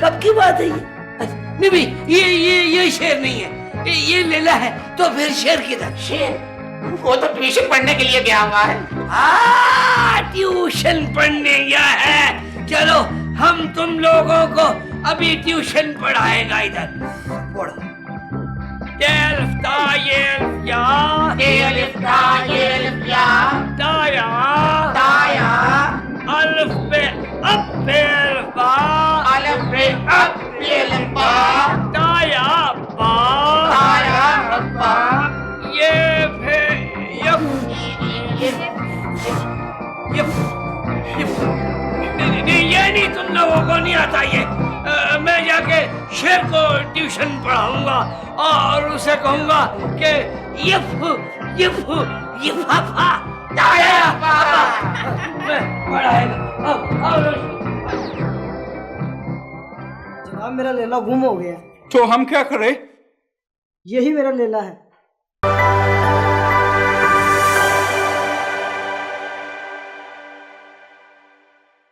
कब की बात है ये? नहीं भाई, ये शेर नहीं है, ये लैला है। तो फिर शेर किधर? शेर वो तो ट्यूशन पढ़ने के लिए गया हुआ है। ट्यूशन पढ़ने गया है। चलो हम तुम लोगों को अभी ट्यूशन पढ़ाएगा। इधर पढ़ो। Elf da elf ja, Elf da elf ja, da ja, da ja, alf be ab elf ba, alf be ab elf ba, da ja ba, da ja ba, ye be yep, yep, yep। नहीं ये नहीं, तुम लोगों को नहीं आता ये। मैं जाके शेर को ट्यूशन पढ़ाऊंगा और उसे कहूंगा कि यफ यफ यफाफा दाया पापा मैं पढ़ाएगा। जनाब मेरा लेला गुम हो गया। तो हम क्या करें? यही मेरा लेला है।